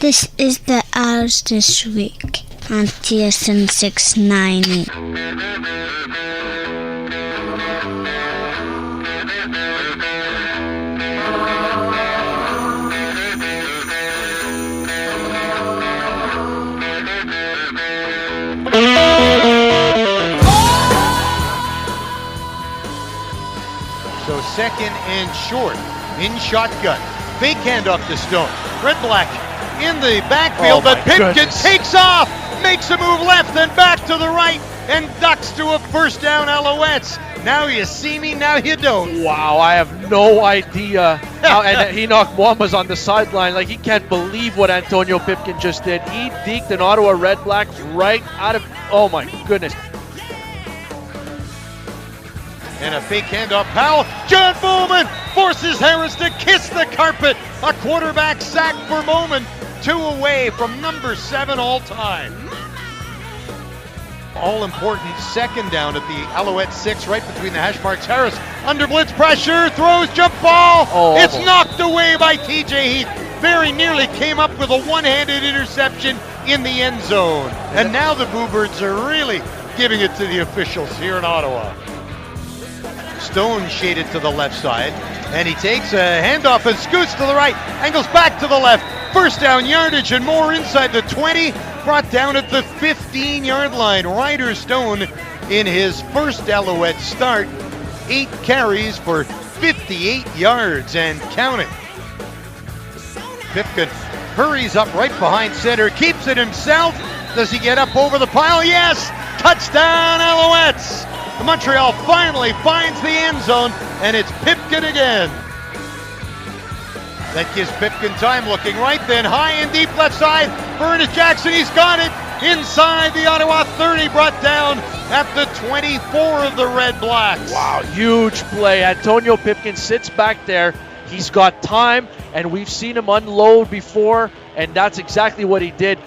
This is the Owls This Week on TSN 690. So second and short in shotgun. Fake handoff to Stone. Red Black in the backfield, but Pipkin takes off, makes a move left and back to the right, and ducks to a first down, Alouettes. Now you see me, now you don't. Wow, I have no idea. And Henoc Muamba's on the sideline. Like, he can't believe what Antonio Pipkin just did. He deked an Ottawa Red Blacks right out of, oh my goodness. And a fake handoff, Powell. John Bowman forces Harris to kiss the carpet. A quarterback sack for Bowman. 2 away from number 7 all time. All important second down at the Alouette 6, right between the hash marks. Harris under blitz pressure, throws, jump ball. It's knocked away by TJ Heath. Very nearly came up with a one-handed interception in the end zone. And now the Bluebirds are really giving it to the officials here in Ottawa. Stone shaded to the left side, and he takes a handoff and scoots to the right, angles back to the left. First down yardage and more inside the 20, brought down at the 15-yard line. Ryder Stone in his first Alouette start, 8 carries for 58 yards and counting. Pipkin hurries up right behind center, keeps it himself. Does he get up over the pile? Yes! Touchdown, Alouettes! Montreal finally finds the end zone, and it's Pipkin again. That gives Pipkin time, looking right, then high and deep left side. Ernest Jackson, he's got it inside the Ottawa 30, brought down at the 24 of the Red Blacks. Wow, huge play. Antonio Pipkin sits back there. He's got time, and we've seen him unload before, and that's exactly what he did.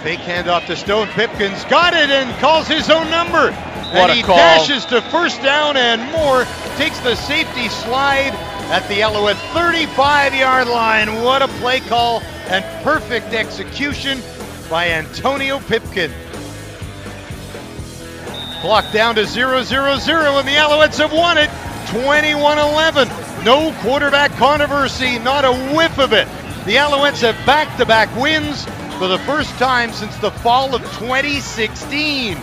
Fake handoff to Stone. Pipkin's got it and calls his own number. What and he dashes to first down and more. Takes the safety slide at the Alouette 35-yard line. What a play call and perfect execution by Antonio Pipkin. Clock down to 0-0-0, and the Alouettes have won it 21-11. No quarterback controversy, not a whiff of it. The Alouettes have back-to-back wins for the first time since the fall of 2016.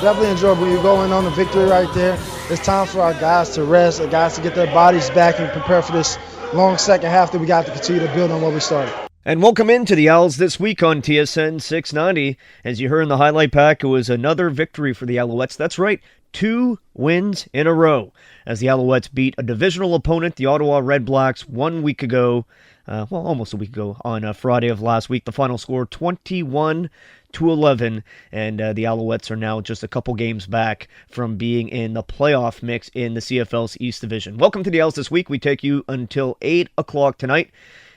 Definitely enjoyable. You're going on the victory right there. It's time for our guys to rest, our guys to get their bodies back and prepare for this long second half that we got to continue to build on what we started. And welcome into the Owls This Week on TSN 690. As you heard in the highlight pack, it was another victory for the Alouettes. That's right, 2 wins in a row, as the Alouettes beat a divisional opponent, the Ottawa Red Blacks, 1 week ago. Almost a week ago on Friday of last week. The final score 21-11, and the Alouettes are now just a couple games back from being in the playoff mix in the CFL's East Division. Welcome to the Owls This Week. We take you until 8 o'clock tonight,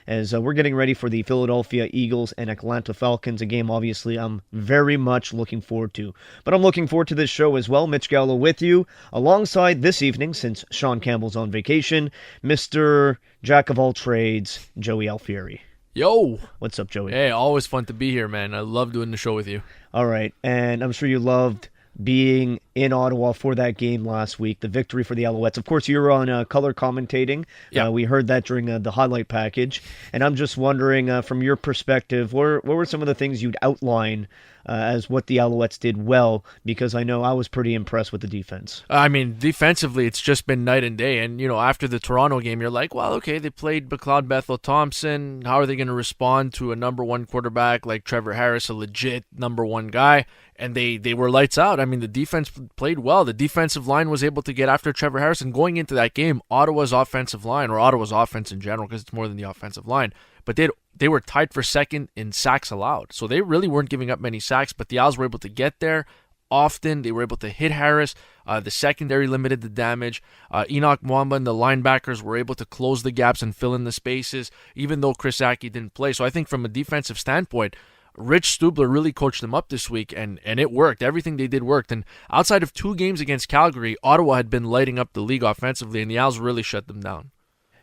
as we're getting ready for the Philadelphia Eagles and Atlanta Falcons, a game obviously I'm very much looking forward to. But I'm looking forward to this show as well. Mitch Gallo with you, alongside this evening, since Sean Campbell's on vacation, Mr. Jack of all trades, Joey Alfieri. Yo! What's up, Joey? Hey, always fun to be here, man. I love doing the show with you. All right, and I'm sure you loved being in Ottawa for that game last week, the victory for the Alouettes. Of course, you were on color commentating. Yeah. We heard that during the highlight package. And I'm just wondering, from your perspective, what were some of the things you'd outline as what the Alouettes did well? Because I know I was pretty impressed with the defense. I mean, defensively, it's just been night and day. And, after the Toronto game, you're like, well, okay, they played McLeod Bethel-Thompson. How are they going to respond to a number 1 quarterback like Trevor Harris, a legit number 1 guy? And they were lights out. I mean, the defense played well. The defensive line was able to get after Trevor Harris. And going into that game, Ottawa's offensive line, or Ottawa's offense in general, because it's more than the offensive line, but they were tied for second in sacks allowed. So they really weren't giving up many sacks, but the Owls were able to get there often. They were able to hit Harris. The secondary limited the damage. Henoc Muamba and the linebackers were able to close the gaps and fill in the spaces, even though Chris Aki didn't play. So I think from a defensive standpoint, Rich Stubler really coached them up this week, and it worked. Everything they did worked. And outside of 2 games against Calgary, Ottawa had been lighting up the league offensively, and the Owls really shut them down.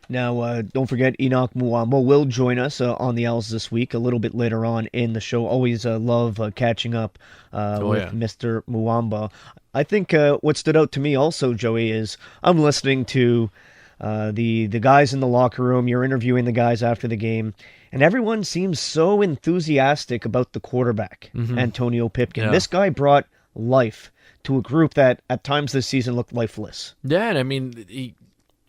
Now, don't forget, Henoc Muamba will join us on the Owls this week a little bit later on in the show. Always love catching up with Mr. Muamba. I think what stood out to me also, Joey, is I'm listening to the guys in the locker room. You're interviewing the guys after the game, and everyone seems so enthusiastic about the quarterback, Antonio Pipkin. Yeah. This guy brought life to a group that at times this season looked lifeless. Yeah, and I mean,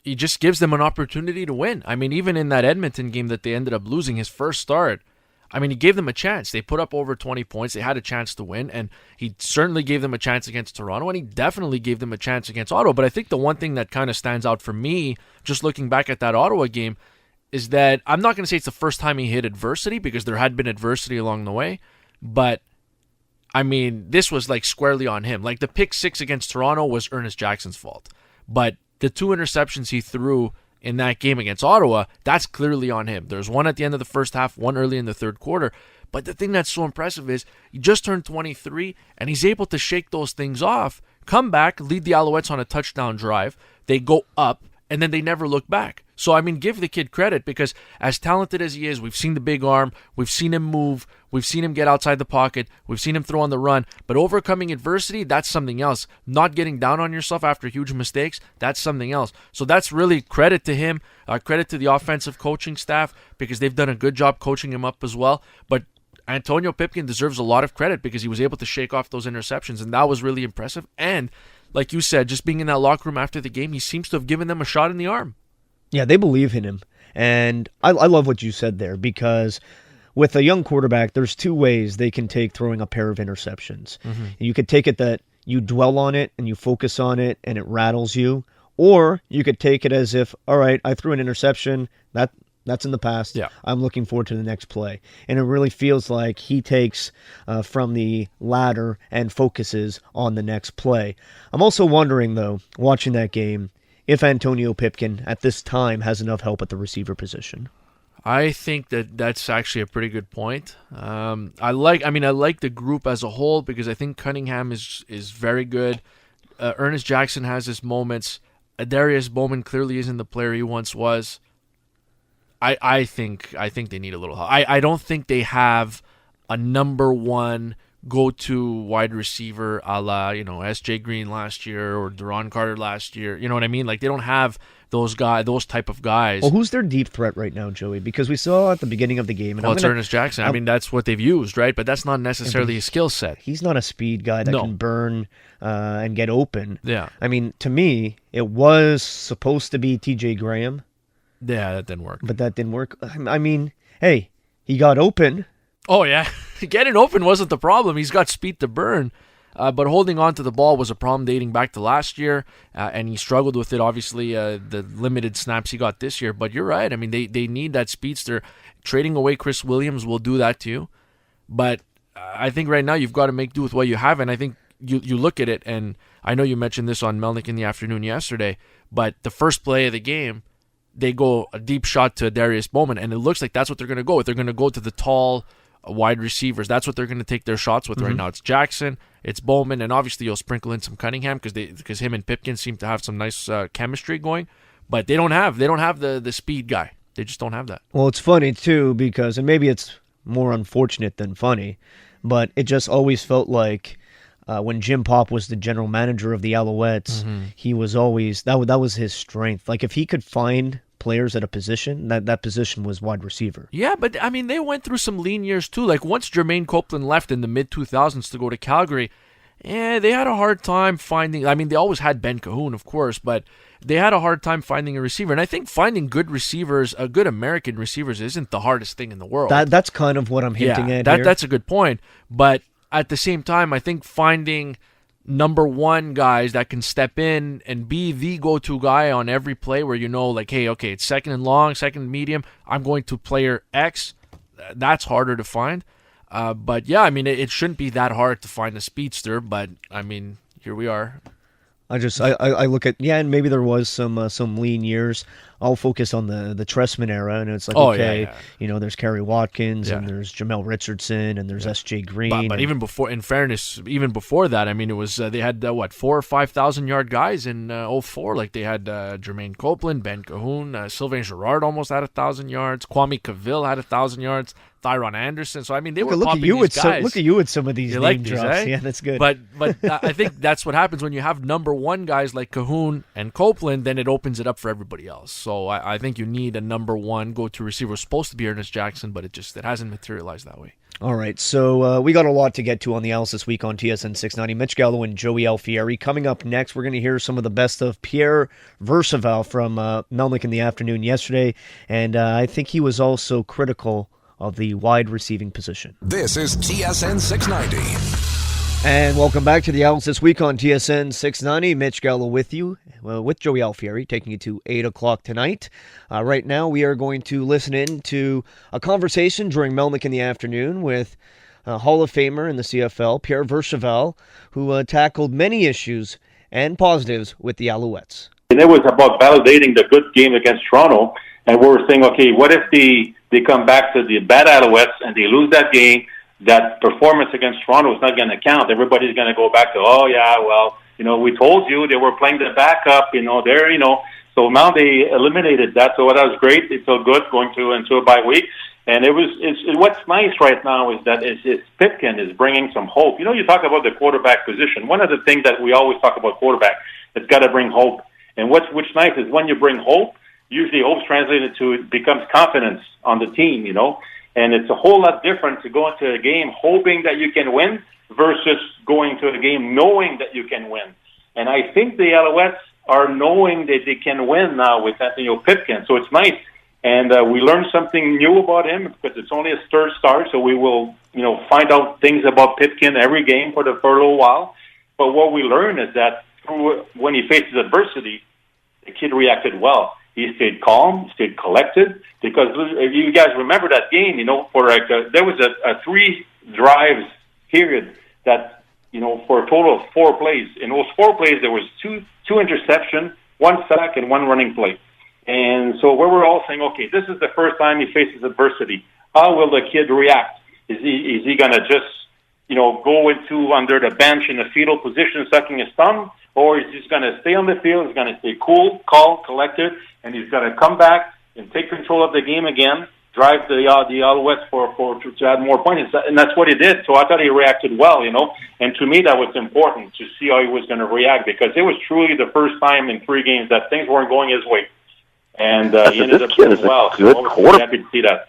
he just gives them an opportunity to win. I mean, even in that Edmonton game that they ended up losing his first start, I mean, he gave them a chance. They put up over 20 points. They had a chance to win, and he certainly gave them a chance against Toronto, and he definitely gave them a chance against Ottawa. But I think the one thing that kind of stands out for me, just looking back at that Ottawa game, is that I'm not going to say it's the first time he hit adversity, because there had been adversity along the way, but I mean, this was like squarely on him. Like the pick 6 against Toronto was Ernest Jackson's fault, but the 2 interceptions he threw in that game against Ottawa, that's clearly on him. There's one at the end of the first half, one early in the third quarter. But the thing that's so impressive is he just turned 23, and he's able to shake those things off, come back, lead the Alouettes on a touchdown drive. They go up, and then they never look back. So, I mean, give the kid credit, because as talented as he is, we've seen the big arm, we've seen him move, we've seen him get outside the pocket, we've seen him throw on the run, but overcoming adversity, that's something else. Not getting down on yourself after huge mistakes, that's something else. So that's really credit to him, credit to the offensive coaching staff, because they've done a good job coaching him up as well. But Antonio Pipkin deserves a lot of credit, because he was able to shake off those interceptions, and that was really impressive. And like you said, just being in that locker room after the game, he seems to have given them a shot in the arm. Yeah, they believe in him. And I love what you said there, because with a young quarterback, there's 2 ways they can take throwing a pair of interceptions. You could take it that you dwell on it and you focus on it and it rattles you, or you could take it as if, all right, I threw an interception, that's in the past. Yeah. I'm looking forward to the next play. And it really feels like he takes from the latter and focuses on the next play. I'm also wondering, though, watching that game, if Antonio Pipkin at this time has enough help at the receiver position. I think that's actually a pretty good point. I like the group as a whole, because I think Cunningham is very good. Ernest Jackson has his moments. Darius Bowman clearly isn't the player he once was. I think they need a little help. I don't think they have a number one go-to wide receiver a la, S.J. Green last year or Deron Carter last year. You know what I mean? Like, they don't have those type of guys. Well, who's their deep threat right now, Joey? Because we saw at the beginning of the game. It's Ernest Jackson. I mean, that's what they've used, right? But that's not necessarily a skill set. He's not a speed guy that can burn and get open. Yeah. I mean, to me, it was supposed to be T.J. Graham. Yeah, that didn't work. But that didn't work. I mean, hey, he got open. Oh, yeah. Getting open wasn't the problem. He's got speed to burn. But holding on to the ball was a problem dating back to last year, and he struggled with it, obviously, the limited snaps he got this year. But you're right. I mean, they need that speedster. Trading away Chris Williams will do that to you. But I think right now you've got to make do with what you have, and I think you look at it, and I know you mentioned this on Melnick in the afternoon yesterday, but the first play of the game, they go a deep shot to Darius Bowman, and it looks like that's what they're going to go with. They're going to go to the tall wide receivers. That's what they're going to take their shots with right now. It's Jackson, it's Bowman, and obviously you'll sprinkle in some Cunningham because him and Pipkin seem to have some nice chemistry going. But they don't have the speed guy. They just don't have that. Well, it's funny too, because, and maybe it's more unfortunate than funny, but it just always felt like when Jim Popp was the general manager of the Alouettes, he was always that was his strength. Like if he could find players at a position, that position was wide receiver. Yeah, but I mean, they went through some lean years too. Like once Jermaine Copeland left in the mid-2000s to go to Calgary, they had a hard time finding. I mean, they always had Ben Cahoon, of course, but they had a hard time finding a receiver. And I think finding good receivers, good American receivers, isn't the hardest thing in the world. That's kind of what I'm hinting at here. That's a good point. But at the same time, I think finding number one guys that can step in and be the go-to guy on every play where like, hey, okay, it's second and long, second and medium, I'm going to player X, that's harder to find. But yeah, I mean, it shouldn't be that hard to find a speedster, but I mean, here we are. I look at, and maybe there was some lean years. I'll focus on the Trestman era, and it's like, there's Kerry Watkins, and there's Jamel Richardson, and there's S.J. Green. But even before, in fairness, even before that, I mean, it was they had 4,000 or 5,000 yard guys in 04. Like they had Jermaine Copeland, Ben Cahoon, Sylvain Girard almost had 1,000 yards. Kwame Cavill had 1,000 yards. Thyron Anderson. So I mean, they were popping these guys. Look at you with some of these name drops. Eh? Yeah, that's good. But I think that's what happens when you have number one guys like Cahoon and Copeland. Then it opens it up for everybody else. So I think you need a number one go-to receiver. It's supposed to be Ernest Jackson, but it hasn't materialized that way. All right, so we got a lot to get to on the Owls this week on TSN 690. Mitch Gallo and Joey Alfieri. Coming up next, we're going to hear some of the best of Pierre Vercheval from Melnick in the afternoon yesterday, and I think he was also critical of the wide receiving position. This is TSN 690. And welcome back to the Owls this week on TSN 690. Mitch Gallo with you, with Joey Alfieri, taking you to 8 o'clock tonight. Right now, we are going to listen in to a conversation during Melnick in the afternoon with Hall of Famer in the CFL, Pierre Vercheval, who tackled many issues and positives with the Alouettes. And it was about validating the good game against Toronto, and we were saying, okay, what if they come back to the bad Alouettes and they lose that game? That performance against Toronto is not going to count. Everybody's going to go back to, we told you they were playing the backup, So now they eliminated that. So that was great. It's so good going into a bye week. And what's nice right now is that Pipkin is bringing some hope. You talk about the quarterback position. One of the things that we always talk about quarterback, it's got to bring hope. And what's nice is when you bring hope, usually hope's translated to it becomes confidence on the team, And it's a whole lot different to go into a game hoping that you can win versus going to a game knowing that you can win. And I think the Alouettes are knowing that they can win now with Antonio Pipkin. So it's nice. And we learned something new about him because it's only his third start. So we will, find out things about Pipkin every game for a little while. But what we learned is that when he faces adversity, the kid reacted well. He stayed calm, stayed collected, because if you guys remember that game, there was a 3 drives period that, for a total of 4 plays. In those 4 plays, there was two interceptions, 1 sack, and 1 running play. And so we were all saying, okay, this is the first time he faces adversity. How will the kid react? Is he going to just, go into under the bench in a fetal position, sucking his thumb? Or is he just going to stay on the field? He's going to stay cool, calm, collected, and he's going to come back and take control of the game again, drive the Alouettes to add more points, and that's what he did. So I thought he reacted well, And to me, that was important to see how he was going to react because it was truly the first time in 3 games that things weren't going his way, and he ended up doing well. Good quarterback. Happy to see that.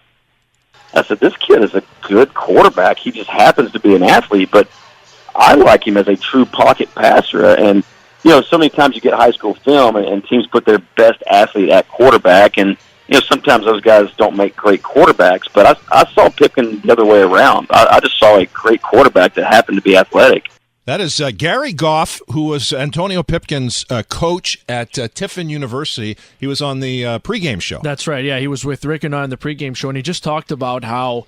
I said, this kid is a good quarterback. He just happens to be an athlete, but I like him as a true pocket passer, and so many times you get high school film and teams put their best athlete at quarterback, and sometimes those guys don't make great quarterbacks, but I saw Pipkin the other way around. I just saw a great quarterback that happened to be athletic. That is Gary Goff, who was Antonio Pipkin's coach at Tiffin University. He was on the pregame show. That's right. Yeah, he was with Rick and I on the pregame show, and he just talked about how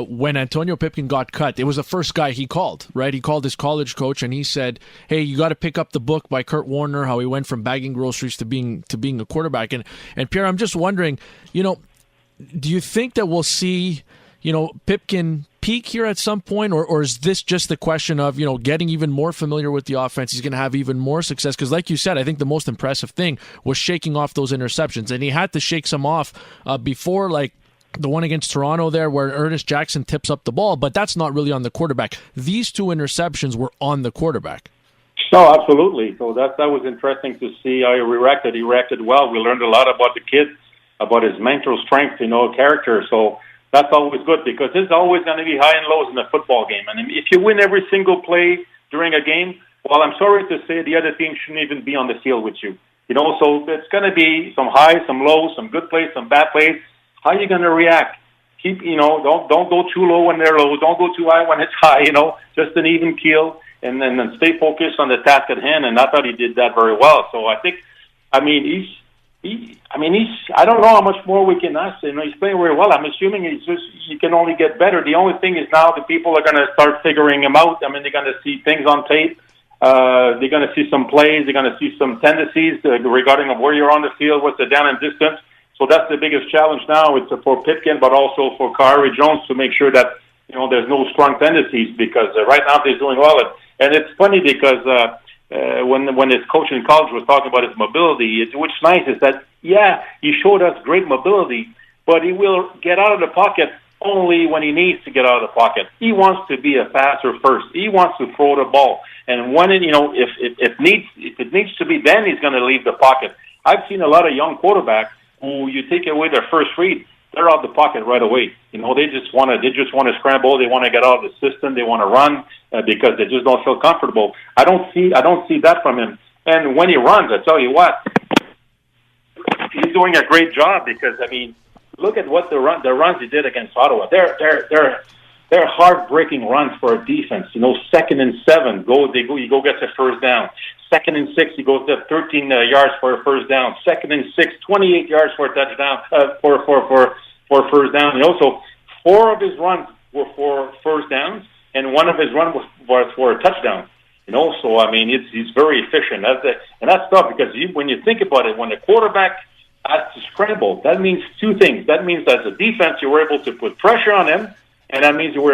when Antonio Pipkin got cut, it was the first guy he called, right? He called his college coach, and he said, hey, you got to pick up the book by Kurt Warner, how he went from bagging groceries to being a quarterback. And Pierre, I'm just wondering, do you think that we'll see Pipkin peak here at some point, or is this just the question of, getting even more familiar with the offense? He's going to have even more success because, like you said, I think the most impressive thing was shaking off those interceptions, and he had to shake some off before, like the one against Toronto there where Ernest Jackson tips up the ball, but that's not really on the quarterback. These 2 interceptions were on the quarterback. No, absolutely. So that was interesting to see how he reacted. He reacted well. We learned a lot about the kid, about his mental strength, character. So that's always good because there's always going to be high and lows in a football game. And if you win every single play during a game, well, I'm sorry to say the other team shouldn't even be on the field with you. So it's going to be some highs, some lows, some good plays, some bad plays. How are you going to react? Keep, don't go too low when they're low. Don't go too high when it's high, just an even keel and then stay focused on the task at hand. And I thought he did that very well. So I think, I don't know how much more we can ask. He's playing very well. I'm assuming he can only get better. The only thing is now the people are going to start figuring him out. They're going to see things on tape. They're going to see some plays. They're going to see some tendencies regarding of where you're on the field, what's the down and distance. So that's the biggest challenge now. It's for Pipkin, but also for Khari Jones to make sure that there's no strong tendencies, because right now they're doing well. And it's funny because when his coach in college was talking about his mobility, what's nice is that he showed us great mobility, but he will get out of the pocket only when he needs to get out of the pocket. He wants to be a passer first. He wants to throw the ball, and when if it needs to be, then he's going to leave the pocket. I've seen a lot of young quarterbacks who you take away their first read, they're out of the pocket right away. They just want to scramble. They want to get out of the system. They want to run because they just don't feel comfortable. I don't see that from him. And when he runs, I tell you what, he's doing a great job, because look at what the runs he did against Ottawa. They're heartbreaking runs for a defense. 2nd and 7, you go get the first down. 2nd and 6, he goes to 13 yards for a first down. 2nd and 6, 28 yards for a touchdown, for first down. So 4 of his runs were for first downs, and 1 of his runs was for a touchdown. So he's very efficient. And that's tough, because when you think about it, when the quarterback has to scramble, that means 2 things. That means that as a defense, you were able to put pressure on him, and that means you were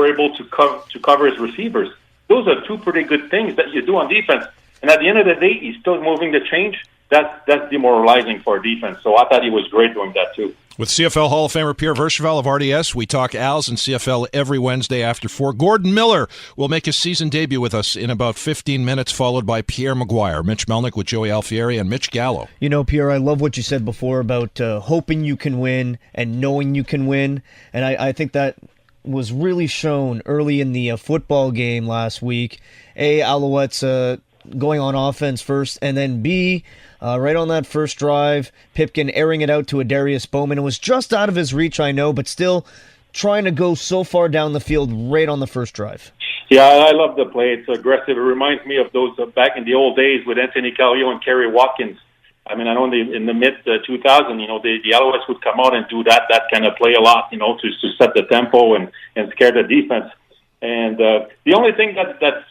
able to cover his receivers. Those are 2 pretty good things that you do on defense. And at the end of the day, he's still moving the change. That's demoralizing for a defense. So I thought he was great doing that too. With CFL Hall of Famer Pierre Vercheval of RDS, we talk Als and CFL every Wednesday after 4. Gordon Miller will make his season debut with us in about 15 minutes, followed by Pierre Maguire, Mitch Melnick with Joey Alfieri, and Mitch Gallo. Pierre, I love what you said before about hoping you can win and knowing you can win. And I think that was really shown early in the football game last week. Alouettes going on offense first, and then B, right on that first drive, Pipkin airing it out to Adarius Bowman. It was just out of his reach, I know, but still trying to go so far down the field right on the first drive. Yeah, I love the play. It's aggressive. It reminds me of those back in the old days with Anthony Calio and Kerry Watkins. I know in the mid-2000s, the Alouettes would come out and do that kind of play a lot, to set the tempo and scare the defense. And the only thing that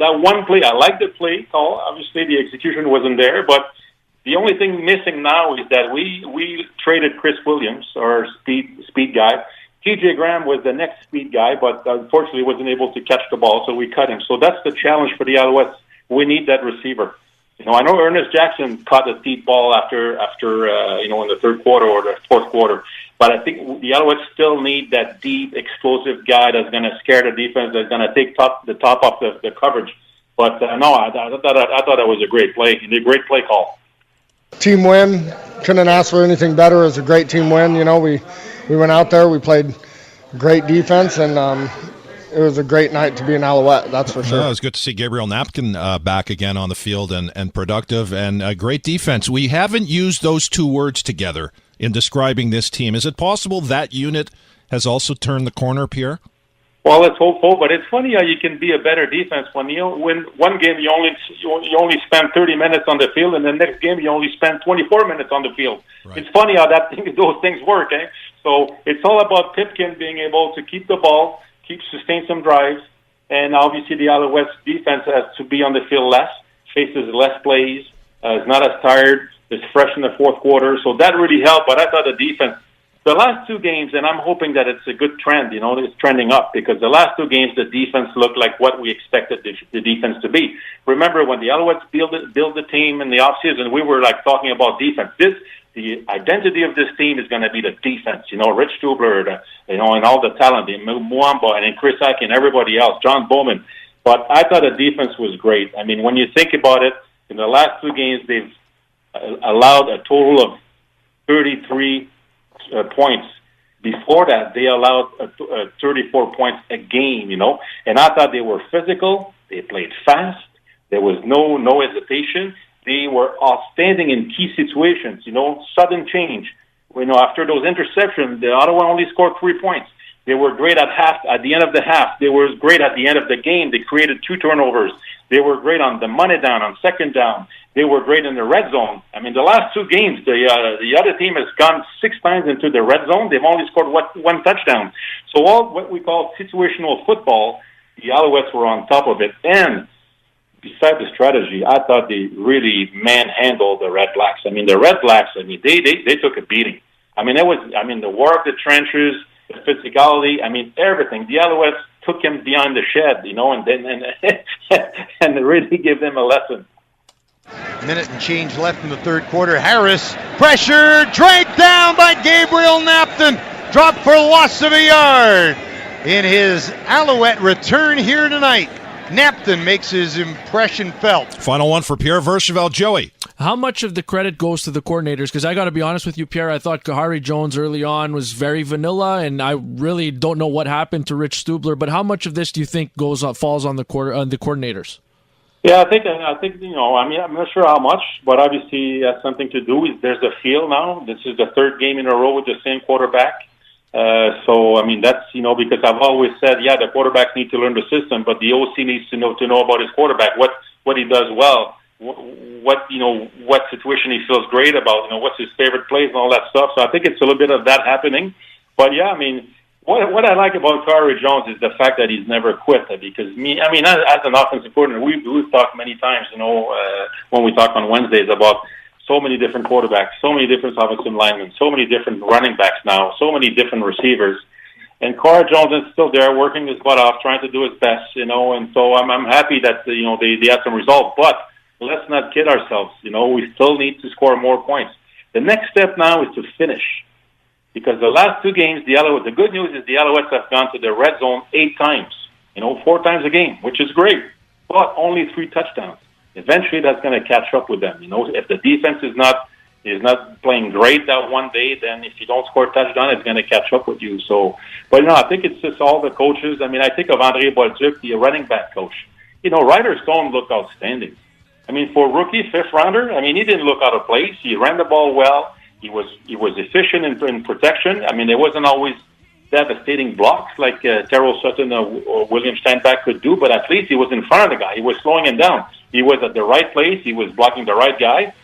one play, I like the play call. Obviously, the execution wasn't there, but the only thing missing now is that we traded Chris Williams, our speed guy. TJ Graham was the next speed guy, but unfortunately wasn't able to catch the ball, so we cut him. So that's the challenge for the Alouettes. We need that receiver. I know Ernest Jackson caught a deep ball after in the 3rd quarter or the 4th quarter, but I think the Alouettes still need that deep, explosive guy that's going to scare the defense, that's going to take the top off the coverage. But no, I thought that was a great play and a great play call. Team win. Couldn't ask for anything better. It was a great team win. We went out there, we played great defense, and it was a great night to be an Alouette, that's for sure. It was good to see Gabriel Napkin back again on the field and productive, and great defense. We haven't used those 2 words together in describing this team. Is it possible that unit has also turned the corner, Pierre? Well, let's hope so, but it's funny how you can be a better defense when you win one game you only spend 30 minutes on the field, and the next game you only spend 24 minutes on the field. Right. It's funny how those things work, eh? So it's all about Pipkin being able to keep the ball, sustain some drives, and obviously the Alouettes defense has to be on the field less, faces less plays, is not as tired, is fresh in the 4th quarter, so that really helped. But I thought the defense, the last 2 games, and I'm hoping that it's a good trend, it's trending up, because the last 2 games the defense looked like what we expected the defense to be. Remember when the Alouettes build the team in the offseason, we were talking about defense. The identity of this team is going to be the defense. Rich Stubler, and all the talent, Muamba and Chris Ike and everybody else, John Bowman. But I thought the defense was great. When you think about it, in the last 2 games, they've allowed a total of 33 points. Before that, they allowed 34 points a game, And I thought they were physical. They played fast. There was no hesitation. They were outstanding in key situations, sudden change. After those interceptions, the Ottawa only scored 3 points. They were great at the end of the half. They were great at the end of the game. They created 2 turnovers. They were great on the money down, on 2nd down. They were great in the red zone. The last 2 games, the other team has gone 6 times into the red zone. They've only scored 1 touchdown. So all what we call situational football, the Alouettes were on top of it. And besides the strategy, I thought they really manhandled the Red Blacks. I mean, the Red Blacks, I mean, they took a beating. I mean, the war of the trenches, the physicality, I mean, everything. The Alouettes took him beyond the shed, you know, and and really gave them a lesson. Minute and change left in the third quarter. Harris, pressure, dragged down by Gabriel Napton. Dropped for loss of a yard. In his Alouette return here tonight, Napton makes his impression felt. Final one for Pierre Verchevel. Joey. How much of the credit goes to the coordinators? Because I got to be honest with you, Pierre, I thought Kahari Jones early on was very vanilla, and I really don't know what happened to Rich Stubler. But how much of this do you think falls on the coordinators? Yeah, I think you know. I mean, I'm not sure how much, but obviously it has something to do with there's a feel now. This is the third game in a row with the same quarterback. So I mean, that's, you know, because I've always said, yeah, the quarterbacks need to learn the system, but the OC needs to know about his quarterback, what he does well, what situation he feels great about, you know, what's his favorite plays and all that stuff. So I think it's a little bit of that happening. But yeah, I mean, what I like about Kahari Jones is the fact that he's never quit. Because as an offensive coordinator, we've talked many times, you know, when we talk on Wednesdays about so many different quarterbacks, so many different offensive linemen, so many different running backs now, so many different receivers. And Kahari Jones is still there working his butt off, trying to do his best, you know, and so I'm happy that, you know, they had some results. But let's not kid ourselves, you know, we still need to score more points. The next step now is to finish. Because the last two games, the good news is the Alouettes have gone to the red zone 8 times, you know, 4 times a game, which is great, but only 3 touchdowns. Eventually, that's going to catch up with them. You know, if the defense is not playing great that one day, then if you don't score a touchdown, it's going to catch up with you. So, but I think it's just all the coaches. I mean, I think of André Bolduc, the running back coach. You know, Ryder Stone looked outstanding. I mean, for a rookie 5th rounder, I mean, he didn't look out of place. He ran the ball well. He was efficient in protection. I mean, there wasn't always devastating blocks like Terrell Sutton or William Steinbach could do, but at least he was in front of the guy. He was slowing him down. He was at the right place. He was blocking the right guy.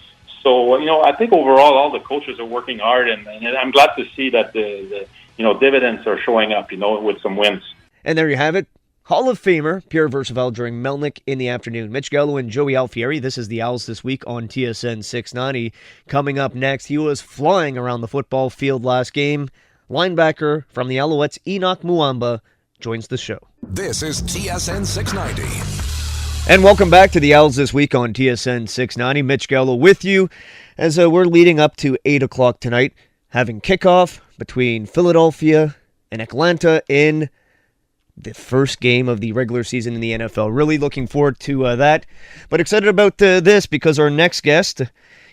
So, you know, I think overall all the coaches are working hard, and I'm glad to see that the dividends are showing up, you know, with some wins. And there you have it. Hall of Famer Pierre Verchevel during Melnick in the afternoon. Mitch Gallo and Joey Alfieri. This is the Owls This Week on TSN 690. Coming up next, he was flying around the football field last game. Linebacker from the Alouettes, Henoc Muamba, joins the show. This is TSN 690. And welcome back to the Owls This Week on TSN 690. Mitch Gallo with you as we're leading up to 8 o'clock tonight, having kickoff between Philadelphia and Atlanta in the first game of the regular season in the NFL. Really looking forward to that, but excited about this because our next guest,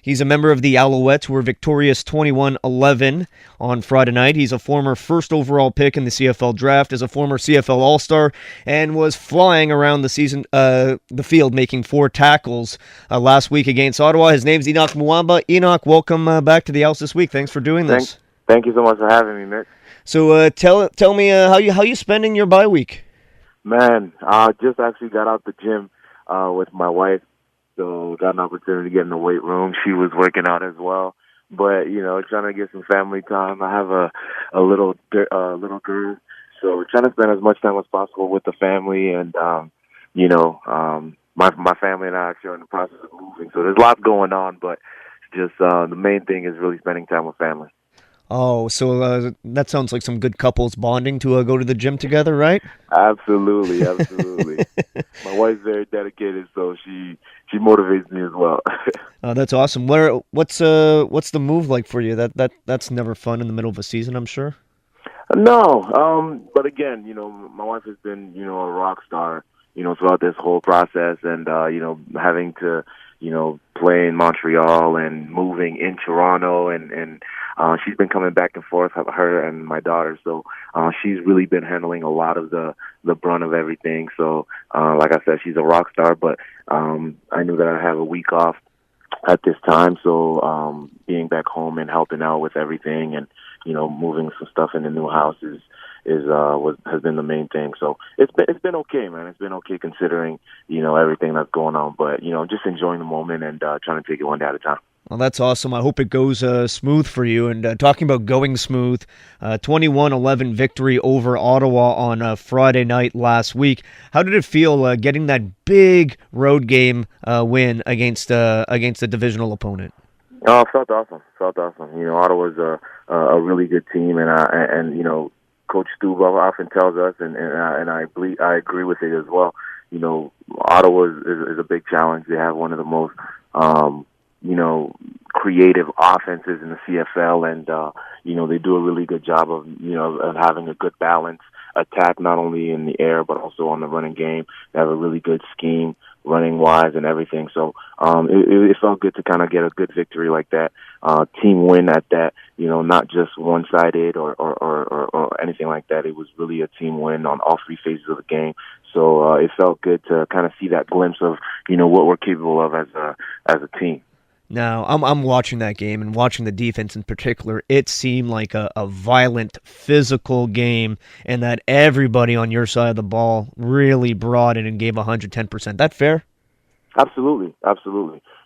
he's a member of the Alouettes, who were victorious 21-11 on Friday night. He's a former first overall pick in the CFL draft, as a former CFL All-Star, and was flying around the field, making 4 tackles last week against Ottawa. His name's Henoc Muamba. Henoc, welcome back to the Owls This Week. Thanks for doing this. Thank you so much for having me, Mitch. So tell me how you spending your bye week? Man, I just actually got out the gym with my wife. So got an opportunity to get in the weight room. She was working out as well, but you know, trying to get some family time. I have a little girl, so we're trying to spend as much time as possible with the family. And my family and I are actually in the process of moving, so there's lots going on. But just the main thing is really spending time with family. Oh, so that sounds like some good couples bonding to go to the gym together, right? Absolutely. My wife's very dedicated, so she motivates me as well. Oh, that's awesome. What's the move like for you? That's never fun in the middle of a season, I'm sure. No, but again, you know, my wife has been, you know, a rock star, you know, throughout this whole process, and having to, you know, play in Montreal and moving in Toronto, and she's been coming back and forth, her and my daughter. So she's really been handling a lot of the brunt of everything. So like I said, she's a rock star, but I knew that I'd have a week off at this time. So being back home and helping out with everything, and you know, moving some stuff in the new house has been the main thing. So it's been okay, man. It's been okay considering, you know, everything that's going on. But you know, just enjoying the moment and trying to take it one day at a time. Well, that's awesome. I hope it goes smooth for you. And talking about going smooth, 21-11 victory over Ottawa on Friday night last week. How did it feel getting that big road game win against a divisional opponent? Oh, felt awesome. Ottawa's a really good team, and Coach Stu often tells us, and I believe I agree with it as well. Ottawa is a big challenge. They have one of the most creative offenses in the CFL, and they do a really good job of having a good balance attack, not only in the air but also on the running game. They have a really good scheme running wise and everything. So it felt good to kind of get a good victory like that, team win at that. Not just one sided or anything like that. It was really a team win on all three phases of the game. So it felt good to kind of see that glimpse of what we're capable of as a team. Now, I'm watching that game and watching the defense in particular. It seemed like a violent, physical game, and that everybody on your side of the ball really brought it and gave 110%. That fair? Absolutely.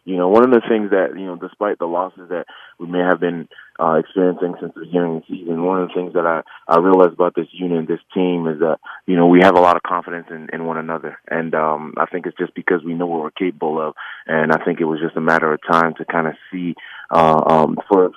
One of the things that, despite the losses that we may have been experiencing since the beginning of the season, one of the things that I realized about this unit, this team, is that, we have a lot of confidence in one another. And I think it's just because we know what we're capable of. And I think it was just a matter of time to kind of see for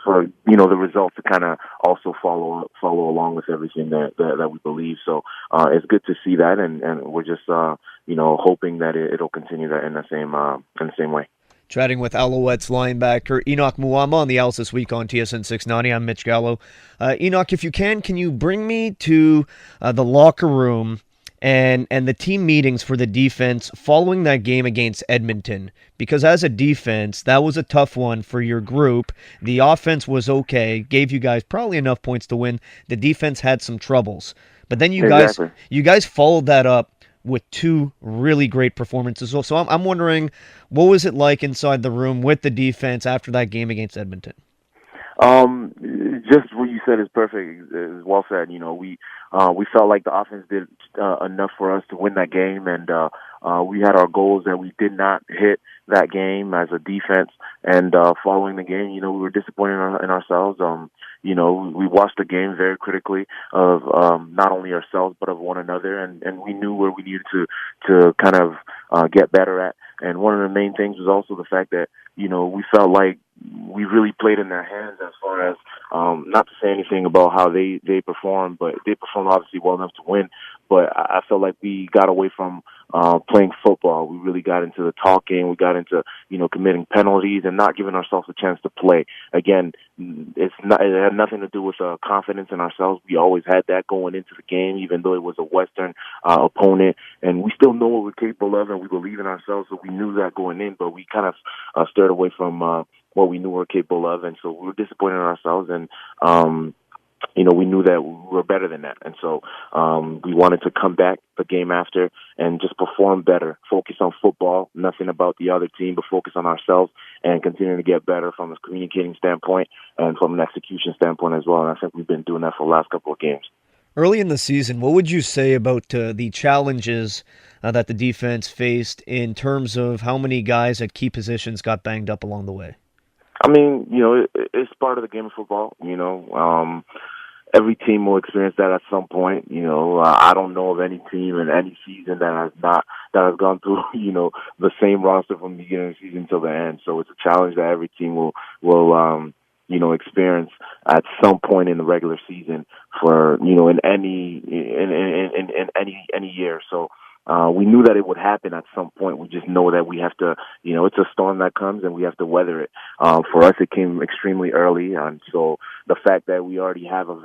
the results to kind of also follow along with everything that we believe. So it's good to see that, and we're just hoping that it'll continue that in the same way. Chatting with Alouettes linebacker Henoc Muamba on the Owls this week on TSN 690. I'm Mitch Gallo. Henoc, if you can you bring me to the locker room and the team meetings for the defense following that game against Edmonton? Because as a defense, that was a tough one for your group. The offense was okay, gave you guys probably enough points to win. The defense had some troubles. But then you guys followed that up with two really great performances. So I'm wondering, what was it like inside the room with the defense after that game against Edmonton? Just what you said is perfect. Is well said. We felt like the offense did enough for us to win that game, and we had our goals that we did not hit that game as a defense. And following the game, we were disappointed in ourselves. We watched the game very critically of not only ourselves but of one another, and we knew where we needed to kind of get better at. And one of the main things was also the fact that we felt like we really played in their hands as far as not to say anything about how they performed, but they performed obviously well enough to win. But I felt like we got away from playing football. We really got into the talking. We got into committing penalties and not giving ourselves a chance to play. Again, it had nothing to do with confidence in ourselves. We always had that going into the game, even though it was a Western opponent, and we still know what we're capable of, and we believe in ourselves. So we knew that going in, but we kind of steered away from what we knew we were capable of, and so we were disappointed in ourselves, and we knew that we were better than that, and so we wanted to come back the game after and just perform better, focus on football, nothing about the other team, but focus on ourselves and continue to get better from a communicating standpoint and from an execution standpoint as well. And I think we've been doing that for the last couple of games. Early in the season, what would you say about the challenges that the defense faced in terms of how many guys at key positions got banged up along the way? I mean, it's part of the game of football. Every team will experience that at some point. I don't know of any team in any season that has gone through, the same roster from the beginning of the season till the end. So it's a challenge that every team will experience at some point in the regular season for, in any year. So we knew that it would happen at some point. We just know that we have to, it's a storm that comes and we have to weather it. For us, it came extremely early. And so the fact that we already have a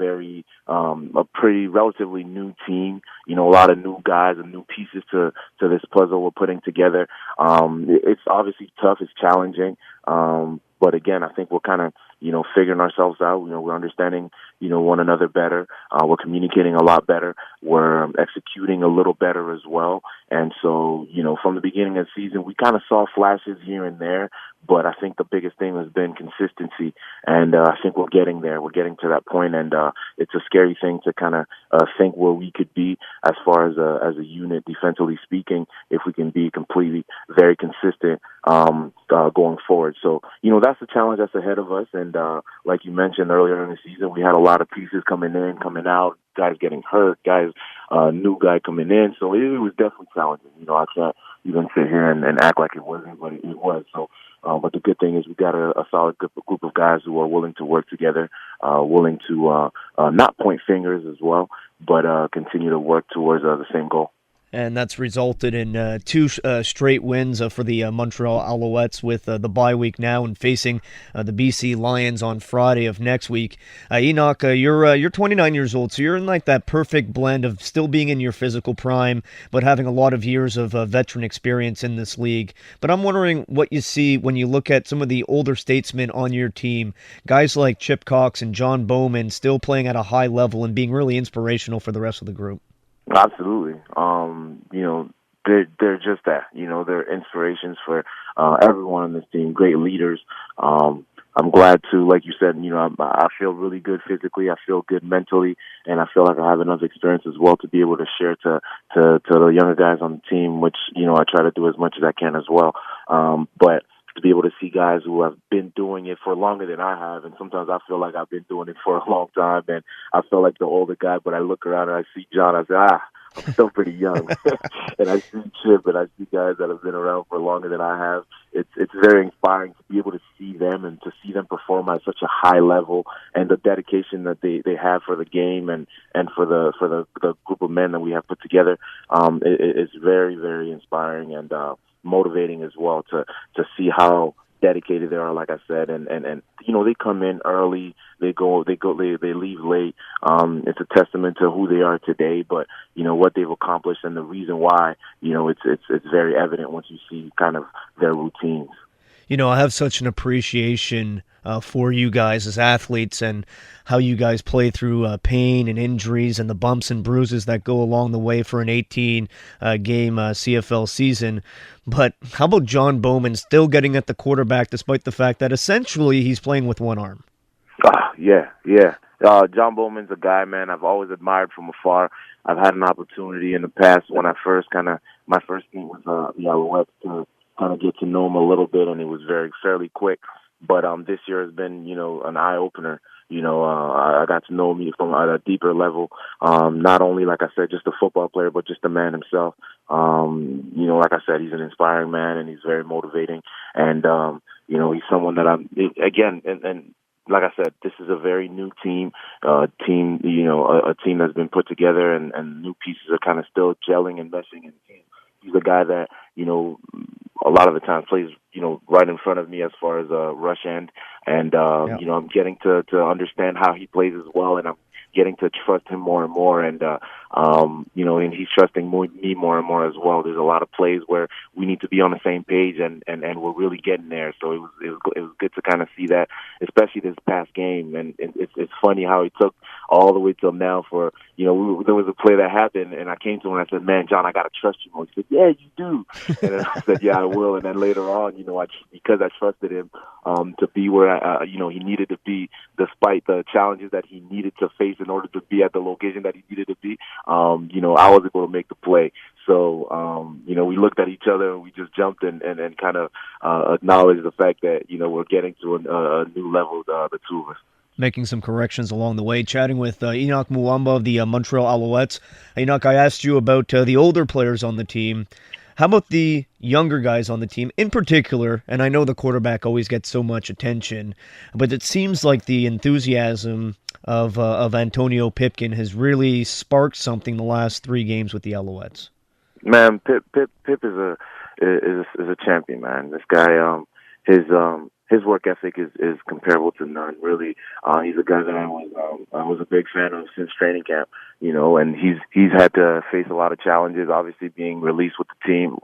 pretty relatively new team, a lot of new guys and new pieces to this puzzle we're putting together. It's obviously tough. It's challenging. But again, I think we're kind of, figuring ourselves out. We're understanding, one another better. We're communicating a lot better. were executing a little better as well. And so, from the beginning of the season, we kind of saw flashes here and there, but I think the biggest thing has been consistency. And I think we're getting there. We're getting to that point, and it's a scary thing to kind of think where we could be as far as a unit, defensively speaking, if we can be completely very consistent going forward. So, that's the challenge that's ahead of us. And like you mentioned earlier in the season, we had a lot of pieces coming in, coming out, guys getting hurt, new guy coming in. So it was definitely challenging. I can't even sit here and act like it wasn't, but it was. So, but the good thing is we got a solid group of guys who are willing to work together, willing to not point fingers as well, but continue to work towards the same goal. And that's resulted in two straight wins for the Montreal Alouettes with the bye week now and facing the BC Lions on Friday of next week. Henoc, you're 29 years old, so you're in like that perfect blend of still being in your physical prime, but having a lot of years of veteran experience in this league. But I'm wondering what you see when you look at some of the older statesmen on your team, guys like Chip Cox and John Bowman still playing at a high level and being really inspirational for the rest of the group. Absolutely. They're just that. They're inspirations for everyone on this team. Great leaders. I'm glad to, like you said, I feel really good physically. I feel good mentally, and I feel like I have enough experience as well to be able to share to the younger guys on the team, which I try to do as much as I can as well. But to be able to see guys who have been doing it for longer than I have, and sometimes I feel like I've been doing it for a long time, and I feel like the older guy, but I look around and I see John, I say, I'm still pretty young. And I see Chip, and I see guys that have been around for longer than I have. It's very inspiring to be able to see them and to see them perform at such a high level, and the dedication that they have for the game and for the group of men that we have put together. It's very, very inspiring and motivating as well to see how dedicated they are, like I said, and they come in early, they leave late. It's a testament to who they are today, but what they've accomplished and the reason why, it's very evident once you see kind of their routines. I have such an appreciation for you guys as athletes and how you guys play through pain and injuries and the bumps and bruises that go along the way for an 18-game CFL season. But how about John Bowman still getting at the quarterback despite the fact that essentially he's playing with one arm? Yeah. John Bowman's a guy, man, I've always admired from afar. I've had an opportunity in the past when my first team was the Alouettes to kind of get to know him a little bit, and it was fairly quick. But this year has been, an eye-opener. I got to know him from at a deeper level. Not only, like I said, just a football player, but just a man himself. Like I said, he's an inspiring man, and he's very motivating. And, he's someone that and like I said, this is a very new team, a team that's been put together, and new pieces are kind of still gelling and meshing. And he's a guy that, a lot of the time plays, right in front of me as far as a rush end. And, I'm getting to understand how he plays as well. And I'm getting to trust him more and more. And, and he's trusting me more and more as well. There's a lot of plays where we need to be on the same page, and we're really getting there. So it was good to kind of see that, especially this past game. And it's funny how it took all the way till now for, there was a play that happened, and I came to him and I said, "Man, John, I got to trust you more." He said, "Yeah, you do." And then I said, "Yeah, I will." And then later on, because I trusted him to be where, he needed to be, despite the challenges that he needed to face in order to be at the location that he needed to be, I was able to make the play. So, we looked at each other and we just jumped and kind of acknowledged the fact that, we're getting to a new level, the two of us. Making some corrections along the way, chatting with Henoc Muamba of the Montreal Alouettes. Henoc, I asked you about the older players on the team. How about the younger guys on the team in particular? And I know the quarterback always gets so much attention, but it seems like the enthusiasm of Antonio Pipkin has really sparked something the last 3 games with the Alouettes. Man, Pip is a champion, man. This guy, his work ethic is comparable to none. Really, he's a guy that I was a big fan of since training camp. And he's had to face a lot of challenges. Obviously, being released with the team,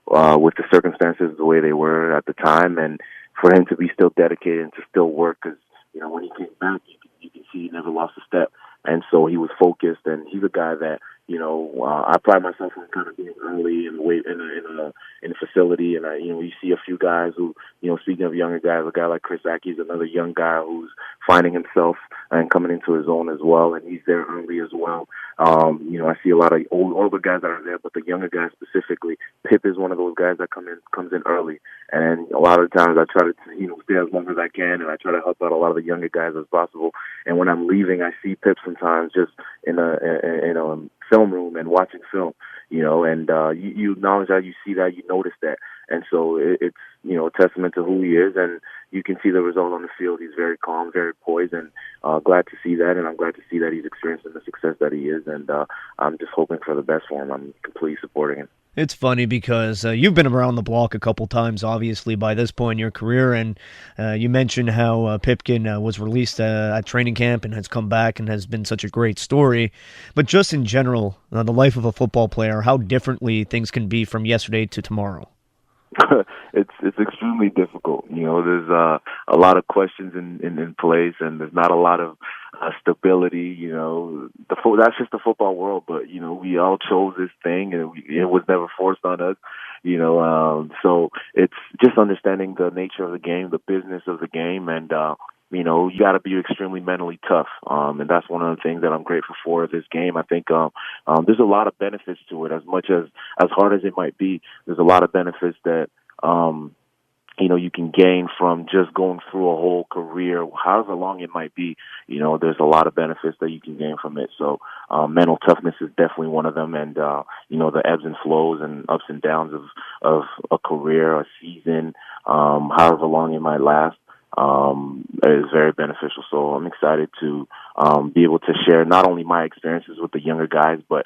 with the circumstances the way they were at the time, and for him to be still dedicated and to still work, because when he came back, you can see he never lost a step. And so he was focused, and he's a guy that, I pride myself on kind of being early in the facility. And you see a few guys who, speaking of younger guys, a guy like Chris Aki is another young guy who's finding himself and coming into his own as well. And he's there early as well. I see a lot of older guys that are there, but the younger guys specifically, Pip is one of those guys that comes in early. And a lot of times I try to, stay as long as I can, and I try to help out a lot of the younger guys as possible. And when I'm leaving, I see Pip sometimes just in a film room and watching film, and you acknowledge that, you see that, you notice that. And so it's, a testament to who he is, and you can see the result on the field. He's very calm, very poised, and glad to see that, and I'm glad to see that he's experiencing the success that he is, and I'm just hoping for the best for him. I'm completely supporting him. It's funny because you've been around the block a couple times, obviously, by this point in your career, and you mentioned how Pipkin was released at training camp and has come back and has been such a great story. But just in general, the life of a football player, how differently things can be from yesterday to tomorrow. It's extremely difficult. There's a lot of questions in place, and there's not a lot of stability. That's just the football world. But we all chose this thing, and it was never forced on us. So it's just understanding the nature of the game, the business of the game, and you got to be extremely mentally tough. And that's one of the things that I'm grateful for this game. I think there's a lot of benefits to it. As much as hard as it might be, there's a lot of benefits that you can gain from just going through a whole career, however long it might be. There's a lot of benefits that you can gain from it. So mental toughness is definitely one of them. And, the ebbs and flows and ups and downs of a career, a season, however long it might last, is very beneficial. So I'm excited to be able to share not only my experiences with the younger guys, but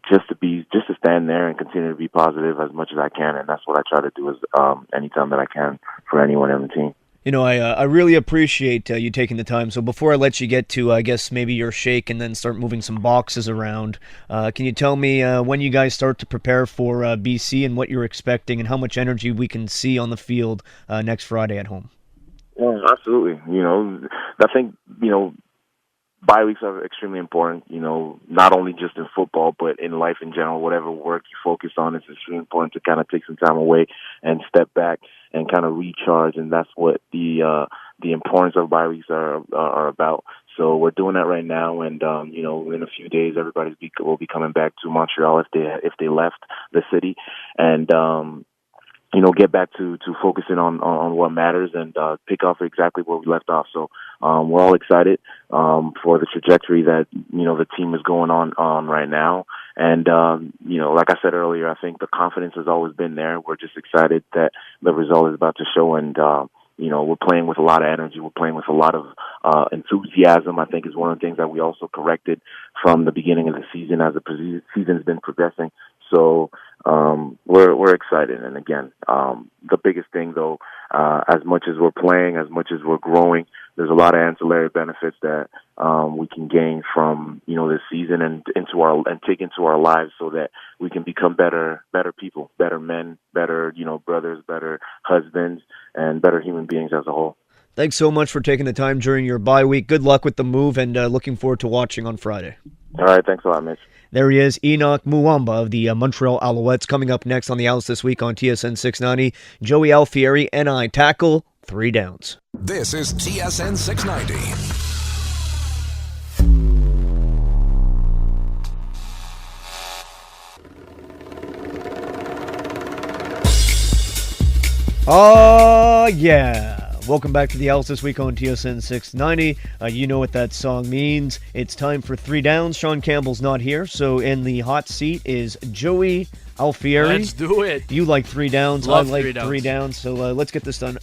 just to stand there and continue to be positive as much as I can. And that's what I try to do anytime that I can for anyone on the team. I really appreciate you taking the time. So before I let you get to, I guess, maybe your shake and then start moving some boxes around, can you tell me when you guys start to prepare for BC and what you're expecting and how much energy we can see on the field next Friday at home? Yeah, absolutely. I think, bye weeks are extremely important, not only just in football, but in life in general. Whatever work you focus on, it's extremely important to kind of take some time away and step back and kind of recharge. And that's what the importance of bye weeks are about. So we're doing that right now. And, in a few days, everybody will be coming back to Montreal if they left the city. And, get back to focusing on what matters and pick off exactly where we left off. So we're all excited for the trajectory that, the team is going on right now. And, like I said earlier, I think the confidence has always been there. We're just excited that the result is about to show. And, we're playing with a lot of energy. We're playing with a lot of enthusiasm, I think, is one of the things that we also corrected from the beginning of the season as the season's been progressing. So we're excited. And again, the biggest thing, though, as much as we're playing, as much as we're growing, there's a lot of ancillary benefits that we can gain from this season and take into our lives, so that we can become better people, better men, better brothers, better husbands, and better human beings as a whole. Thanks so much for taking the time during your bye week. Good luck with the move, and looking forward to watching on Friday. All right, thanks a lot, Mitch. There he is, Henoc Muamba of the Montreal Alouettes. Coming up next on the Owls this week on TSN 690, Joey Alfieri and I tackle 3 downs. This is TSN 690. Oh, yeah. Welcome back to the Owls this week on TSN 690. You know what that song means. It's time for 3 downs. Sean Campbell's not here, so in the hot seat is Joey Alfieri. Let's do it. You like 3 downs. Love I like 3 downs. 3 downs. So let's get this done.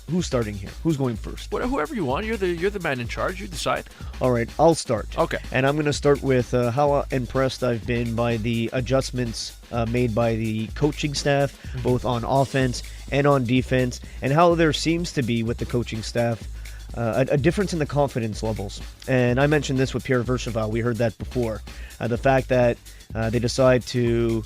Who's starting here? Who's going first? Whoever you want. You're the man in charge. You decide. All right, I'll start. Okay. And I'm going to start with how impressed I've been by the adjustments made by the coaching staff, both on offense and on defense, and how there seems to be with the coaching staff a difference in the confidence levels. And I mentioned this with Pierre Vercheval. We heard that before. The fact that they decide to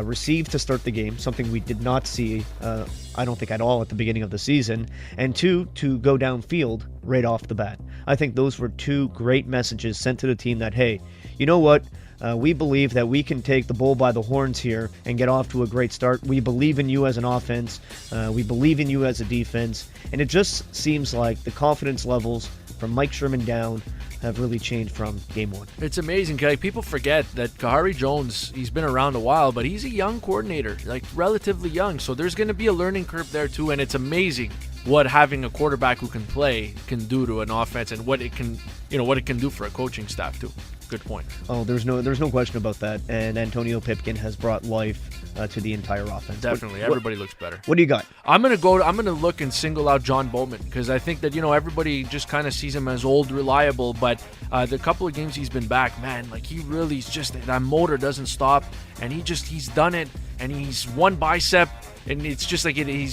receive to start the game, something we did not see, I don't think at all at the beginning of the season, and 2, to go downfield right off the bat. I think those were 2 great messages sent to the team that, hey, you know what? We believe that we can take the bull by the horns here and get off to a great start. We believe in you as an offense. We believe in you as a defense. And it just seems like the confidence levels from Mike Sherman down have really changed from game 1. It's amazing, because people forget that Kahari Jones, he's been around a while, but he's a young coordinator, like relatively young. So there's going to be a learning curve there too, and it's amazing what having a quarterback who can play can do to an offense, and what it can do for a coaching staff too. Good point. Oh, there's no question about that. And Antonio Pipkin has brought life to the entire offense. Definitely, everybody looks better. What do you got? I'm gonna look and single out John Bowman, because I think that everybody just kind of sees him as old, reliable, but the couple of games he's been back, man, like he really is just, that motor doesn't stop, and he's done it, and he's one bicep. And it's just like he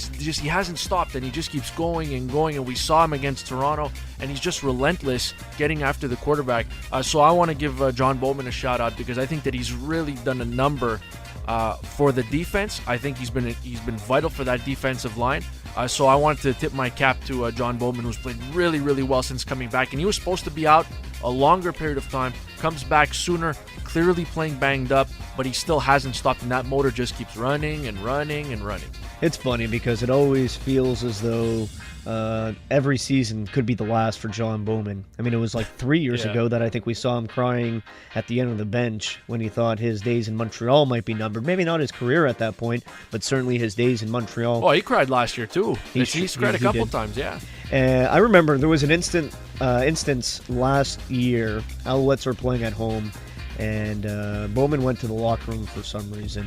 hasn't stopped, and he just keeps going and going. And we saw him against Toronto, and he's just relentless getting after the quarterback. So I want to give John Bowman a shout out, because I think that he's really done a number for the defense. I think he's been vital for that defensive line. So I wanted to tip my cap to John Bowman, who's played really, really well since coming back. And he was supposed to be out a longer period of time, comes back sooner, clearly playing banged up, but he still hasn't stopped, and that motor just keeps running and running and running. It's funny because it always feels as though every season could be the last for John Bowman. I mean, it was like 3 years ago that I think we saw him crying at the end of the bench when he thought his days in Montreal might be numbered. Maybe not his career at that point, but certainly his days in Montreal. Oh, he cried last year too. He's cried a couple times, yeah. I remember there was an instance last year. Alouettes were playing at home, and Bowman went to the locker room for some reason.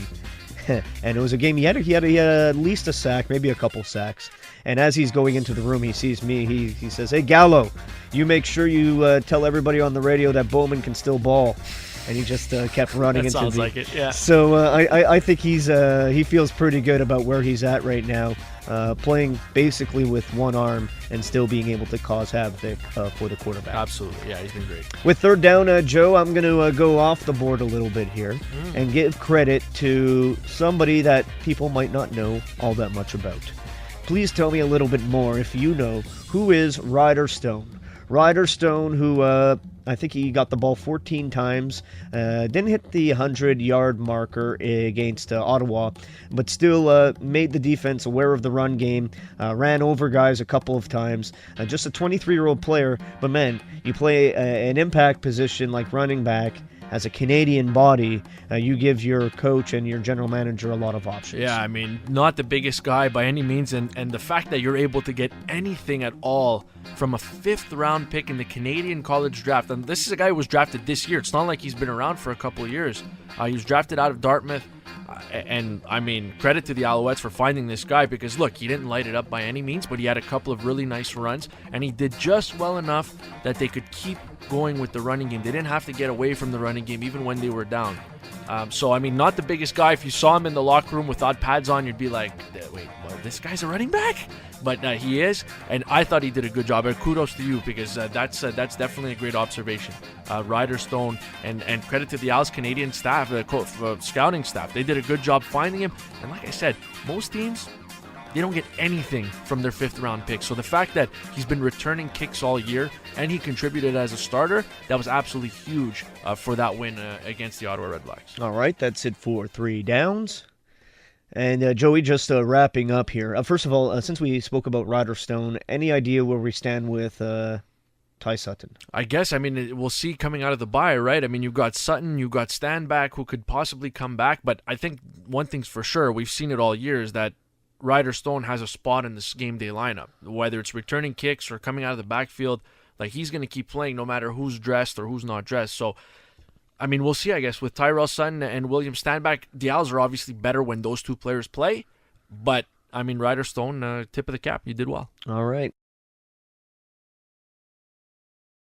And it was a game he had at least a sack, maybe a couple sacks. And as he's going into the room, he sees me. He says, "Hey, Gallo, you make sure you tell everybody on the radio that Bowman can still ball." And he just kept running that into sounds me. like it, yeah. So I think he feels pretty good about where he's at right now, playing basically with one arm and still being able to cause havoc for the quarterback. Absolutely, yeah, he's been great. With third down, Joe, I'm going to go off the board a little bit here and give credit to somebody that people might not know all that much about. Please tell me a little bit more, if you know, who is Ryder Stone. Ryder Stone, who I think he got the ball 14 times, didn't hit the 100-yard marker against Ottawa, but still made the defense aware of the run game, ran over guys a couple of times. Just a 23-year-old player, but man, you play an impact position like running back. As a Canadian body, you give your coach and your general manager a lot of options. Yeah, I mean, not the biggest guy by any means, and the fact that you're able to get anything at all from a 5th-round pick in the Canadian college draft. And this is a guy who was drafted this year. It's not like he's been around for a couple of years. He was drafted out of Dartmouth. And, I mean, credit to the Alouettes for finding this guy, because, look, he didn't light it up by any means, but he had a couple of really nice runs, and he did just well enough that they could keep going with the running game. They didn't have to get away from the running game even when they were down. So, I mean, not the biggest guy. If you saw him in the locker room without pads on, you'd be like, wait, well, this guy's a running back? But he is, and I thought he did a good job. And kudos to you, because that's definitely a great observation. Ryder Stone, and credit to the Al's Canadian staff, scouting staff. They did a good job finding him. And like I said, most teams, they don't get anything from their 5th-round pick. So the fact that he's been returning kicks all year and he contributed as a starter, that was absolutely huge for that win against the Ottawa Red Blacks. All right, that's it for 3 downs. And Joey, just wrapping up here. First of all, since we spoke about Ryder Stone, any idea where we stand with Ty Sutton? I guess, I mean, we'll see coming out of the bye, right? I mean, you've got Sutton, you've got Stanback, who could possibly come back. But I think one thing's for sure, we've seen it all year, is that Ryder Stone has a spot in this game day lineup. Whether it's returning kicks or coming out of the backfield, like, he's going to keep playing no matter who's dressed or who's not dressed. So, I mean, we'll see, I guess, with Tyrell Sutton and William Stanback. The Owls are obviously better when those two players play. But, I mean, Ryder Stone, tip of the cap. You did well. All right.